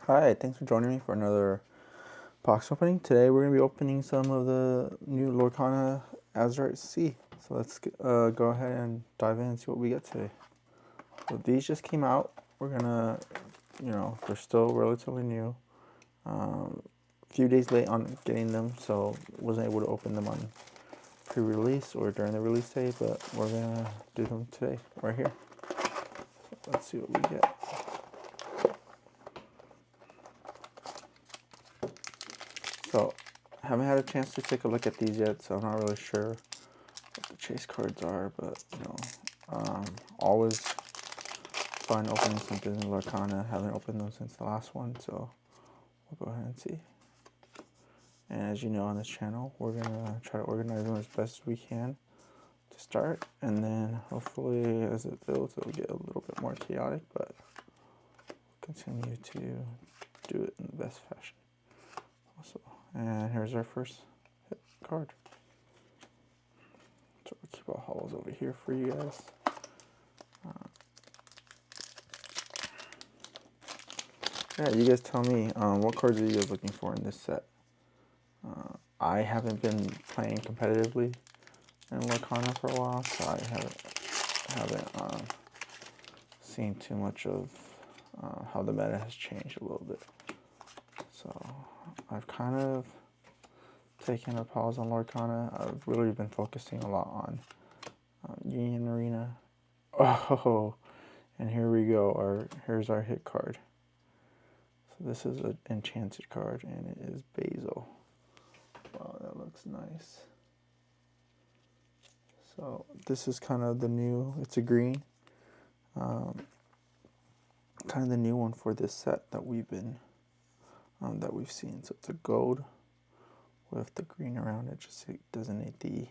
Hi, thanks for joining me for another box opening. Today we're going to be opening some of the new Lorcana Azuerite C. So let's go ahead and dive in and see what we get today. So these just came out. We're going to, they're still relatively new. A few days late on getting them, so wasn't able to open them on pre-release or during the release day, but we're going to do them today, right here. So let's see what we get. So, I haven't had a chance to take a look at these yet, so I'm not really sure what the chase cards are, but, always fun opening something in Lorcana. Haven't opened them since the last one, so we'll go ahead and see. And as you know on this channel, we're going to try to organize them as best as we can to start, and then hopefully as it builds, it'll get a little bit more chaotic, but we'll continue to do it in the best fashion. Also, and here's our first hit card. So we'll keep our hollows over here for you guys. Yeah, you guys tell me, what cards are you guys looking for in this set? I haven't been playing competitively in Lorcana for a while, so I haven't seen too much of how the meta has changed a little bit. So I've kind of taken a pause on Lorcana. I've really been focusing a lot on Union Arena. Oh, and here we go. Here's our hit card. So this is an enchanted card, and it is Basil. Wow, that looks nice. So this is kind of the new. It's a green. Kind of the new one for this set that we've seen. So it's a gold with the green around it, just to designate the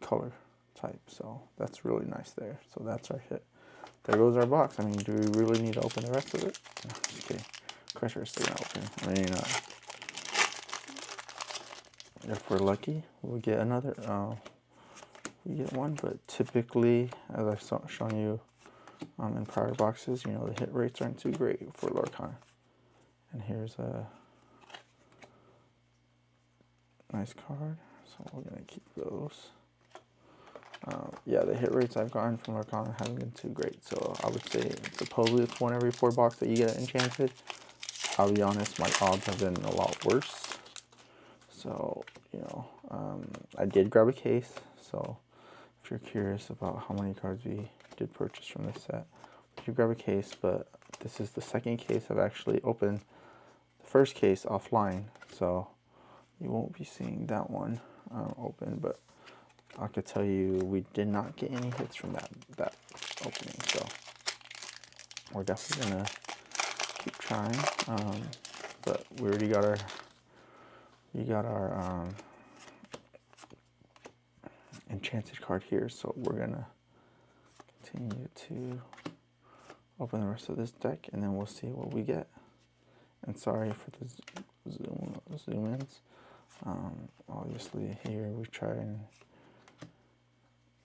color type. So that's really nice there. So that's our hit. There goes our box. I mean, do we really need to open the rest of it? No, just kidding. Of course we're still gonna open. I mean, if we're lucky, we'll get another. We get one, but typically, as I've shown you in prior boxes, the hit rates aren't too great for Lorcana. And here's a nice card, so we're gonna keep those. Yeah, the hit rates I've gotten from Lorcana haven't been too great, so I would say supposedly it's 1 every 4 box that you get enchanted. I'll be honest, my odds have been a lot worse. So, I did grab a case, so if you're curious about how many cards we did purchase from this set, you grab a case, but this is the second case I've actually opened. The first case offline, so you won't be seeing that one open, but I could tell you we did not get any hits from that opening, so we're definitely gonna keep trying. But we already got our enchanted card here, so we're gonna continue to open the rest of this deck, and then we'll see what we get. And sorry for the zoom ins. Obviously here we try and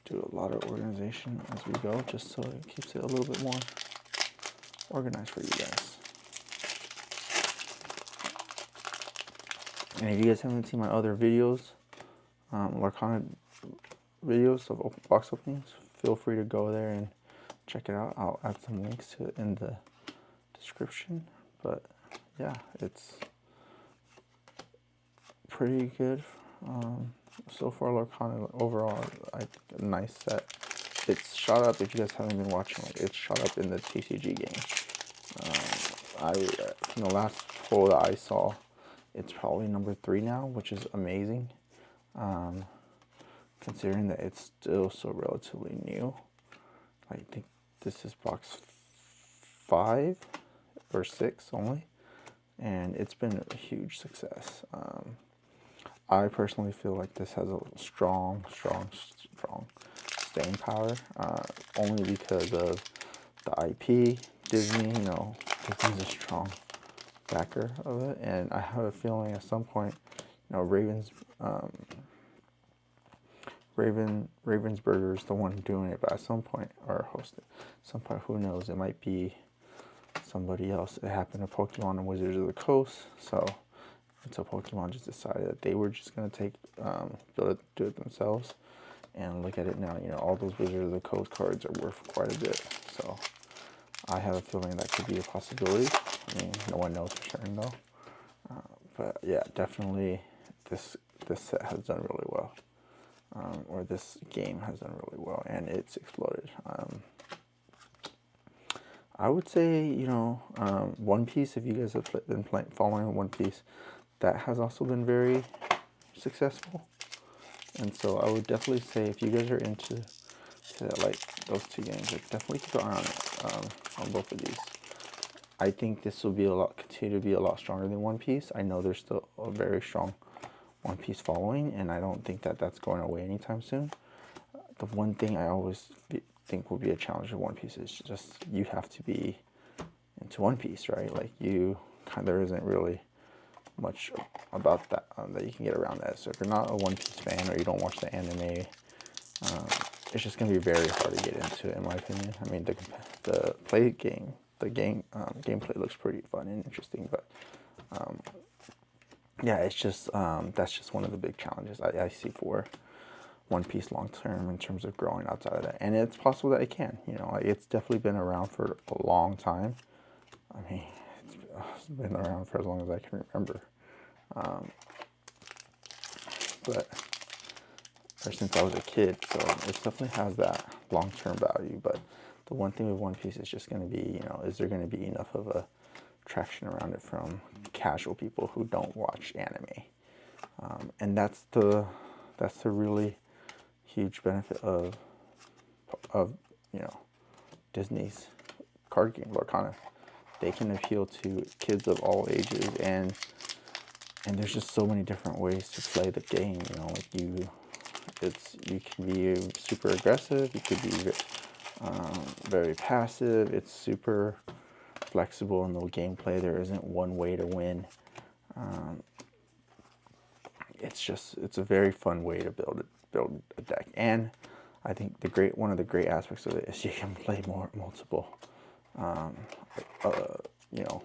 do a lot of organization as we go, just so it keeps it a little bit more organized for you guys. And if you guys haven't seen my other videos, Lorcana videos of box openings, feel free to go there and check it out. I'll add some links to it in the description. But yeah, it's pretty good. So far, Lorcana overall, I think a nice set. It's shot up. If you guys haven't been watching, it's shot up in the TCG game. From the last poll that I saw, it's probably number 3 now, which is amazing. Considering that it's still so relatively new. I think this is box 5 or 6 only, and it's been a huge success. I personally feel like this has a strong staying power, only because of the IP. Disney, Disney's a strong backer of it, and I have a feeling at some point, Ravensburger is the one doing it, but at some point, or hosting, at some point, who knows, it might be somebody else. It happened to Pokemon and Wizards of the Coast, so until Pokemon just decided that they were just going to take, do it themselves. And look at it now, you know, all those Wizards of the Coast cards are worth quite a bit. So I have a feeling that could be a possibility. I mean, no one knows for certain though. But yeah, definitely this set has done really well. Or this game has done really well, and it's exploded. I would say, you know, One Piece, if you guys have been following One Piece, that has also been very successful. And so I would definitely say if you guys are into like those two games, like, definitely keep an eye on both of these. I think this will be continue to be a lot stronger than One Piece. I know there's still a very strong One Piece following, and I don't think that that's going away anytime soon. The one thing I always think will be a challenge with One Piece is just you have to be into One Piece, right? Like there isn't really much about that that you can get around that. So if you're not a One Piece fan or you don't watch the anime, it's just going to be very hard to get into it, in my opinion. I mean, the gameplay looks pretty fun and interesting, but yeah, it's just that's just one of the big challenges I see for One Piece long term in terms of growing outside of that. And it's possible that it can. You know, like, it's definitely been around for a long time. I mean, it's been around for as long as I can remember. But ever since I was a kid, so it definitely has that long-term value. But the one thing with One Piece is just going to be, you know, is there going to be enough of a traction around it from casual people who don't watch anime? And that's the really huge benefit of you know, Disney's card game, Lorcana. They can appeal to kids of all ages, and there's just so many different ways to play the game. You know, like you can be super aggressive. You could be very passive. It's super flexible in the gameplay. There isn't one way to win. It's a very fun way to build a deck. And I think one of the great aspects of it is you can play multiple you know,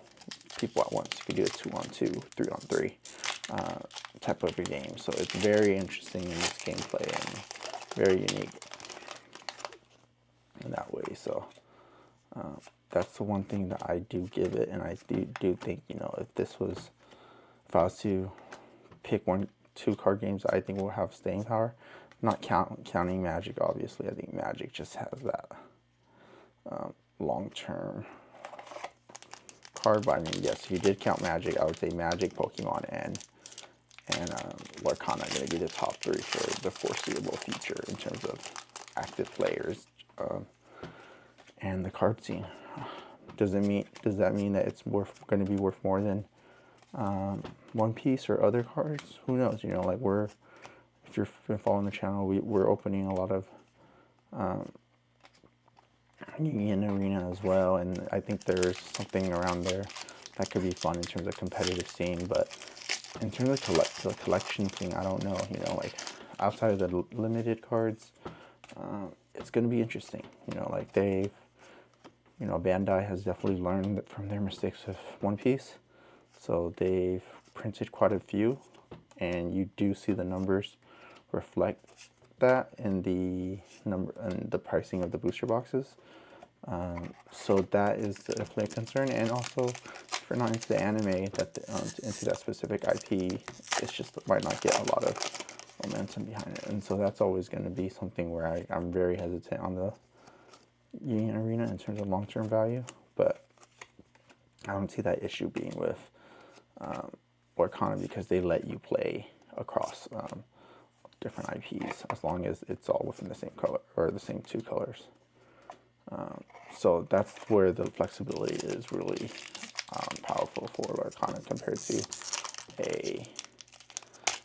people at once. You can do a 2-on-2, 3-on-3 type of a game. So it's very interesting in this gameplay and very unique in that way. So that's the one thing that I do give it, and I do think, you know, if I was to pick two card games that I think will have staying power, not counting Magic, obviously. I think Magic just has that long-term card. But I mean, yes, if you did count Magic, I would say Magic, Pokemon, and Lorcana are going to be the top three for the foreseeable future in terms of active players and the card scene. Does that mean that it's going to be worth more than One Piece or other cards? Who knows? You know, like if you've been following the channel, we're opening a lot of Union Arena as well, and I think there's something around there that could be fun in terms of competitive scene. But in terms of the collection thing, I don't know. You know, like outside of the limited cards, it's going to be interesting. You know, like Bandai has definitely learned from their mistakes with One Piece, so they've printed quite a few, and you do see the numbers reflect that in the pricing of the booster boxes. So that is definitely a concern. And also, if you're not into the anime, into that specific IP, it's just might not get a lot of momentum behind it. And so that's always going to be something where I'm very hesitant on the Union Arena in terms of long-term value. But I don't see that issue being with Lorcana, because they let you play across different IPs as long as it's all within the same color or the same two colors. So that's where the flexibility is really powerful for Lorcana compared to a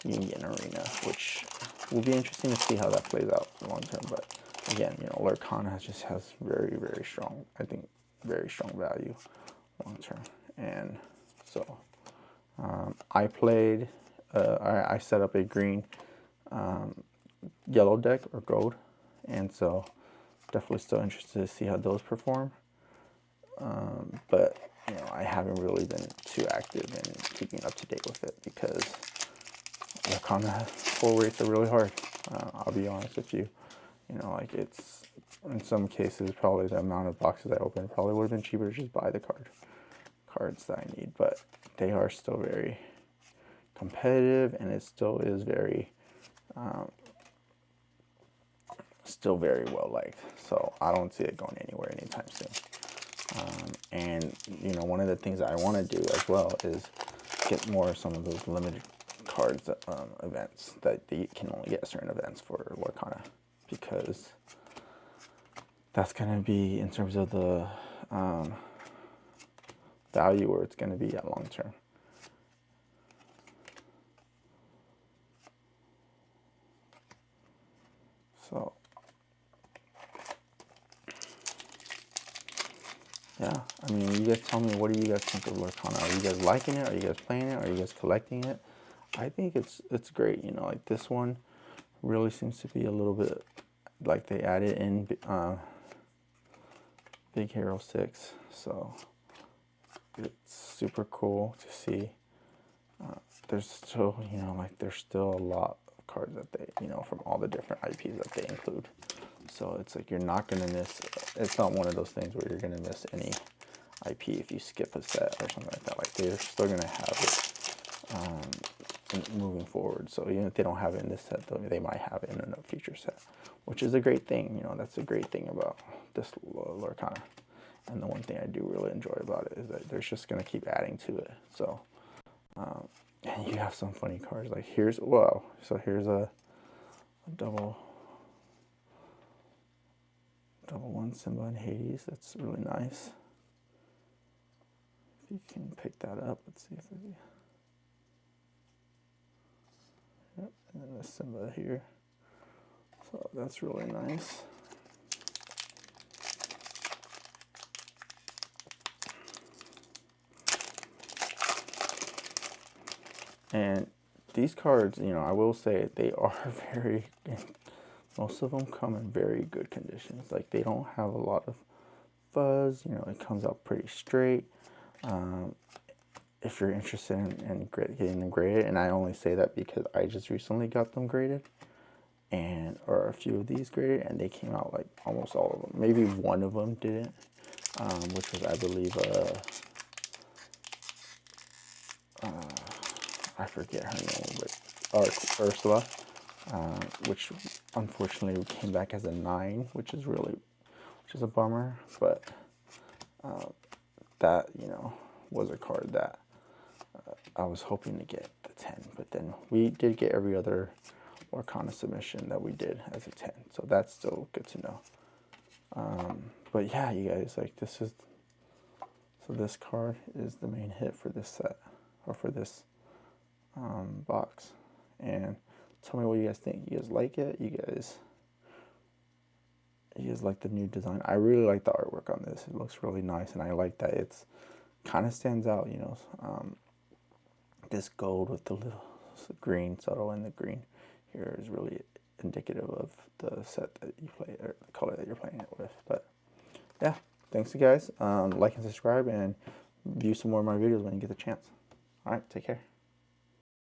Union Arena, which will be interesting to see how that plays out long term. But again, you know, Lorcana just has very, very strong, I think, very strong value long term. And so I played, I set up a green yellow deck or gold, and so definitely still interested to see how those perform. But haven't really been too active in keeping up to date with it because Lorcana full rates are really hard. I'll be honest with you. You know, like it's, in some cases, probably the amount of boxes I opened probably would have been cheaper to just buy the cards that I need, but they are still very competitive, and it still is very, still very well liked. So I don't see it going anywhere anytime soon. And you know, one of the things that I want to do as well is get more of some of those limited cards events that you can only get certain events for Lorcana, because that's going to be, in terms of the value, where it's going to be at long term. So yeah, I mean, you guys tell me, what do you guys think of Lorcana? Are you guys liking it? Are you guys playing it? Are you guys collecting it? I think it's great. You know, like this one really seems to be a little bit like they added in Big Hero 6, so it's super cool to see. There's still, you know, like there's still a lot of cards that they, you know, from all the different IPs that they include. So it's like you're not gonna miss. It's not one of those things where you're gonna miss any IP if you skip a set or something like that. Like they're still gonna have it moving forward. So even if they don't have it in this set, though, they might have it in a future set, which is a great thing. You know, that's a great thing about this Lorcana. And the one thing I do really enjoy about it is that they're just gonna keep adding to it. So, and you have some funny cards. Like here's, whoa, so here's a double one Simba and Hades. That's really nice. If you can pick that up, let's see if we. Yep, and then the Simba here. So that's really nice. And these cards, you know, I will say they are very, most of them come in very good conditions. Like they don't have a lot of fuzz, you know, it comes out pretty straight. If you're interested in getting them graded, and I only say that because I just recently got them graded, or a few of these graded, and they came out like almost all of them. Maybe one of them didn't, which was, I believe, I forget her name, but Ursula, which unfortunately came back as a 9, which is a bummer. But that, you know, was a card that I was hoping to get the 10, but then we did get every other Lorcana submission that we did as a 10, so that's still good to know. But yeah, you guys, like this card is the main hit for this set, or for this box. And tell me what you guys think. You guys like it? You guys like the new design? I really like the artwork on this. It looks really nice, and I like that it's kind of stands out, you know. This gold with the little green subtle in the green here is really indicative of the set that you play, or the color that you're playing it with. But yeah, thanks you guys. Like and subscribe, and view some more of my videos when you get the chance. All right, take care.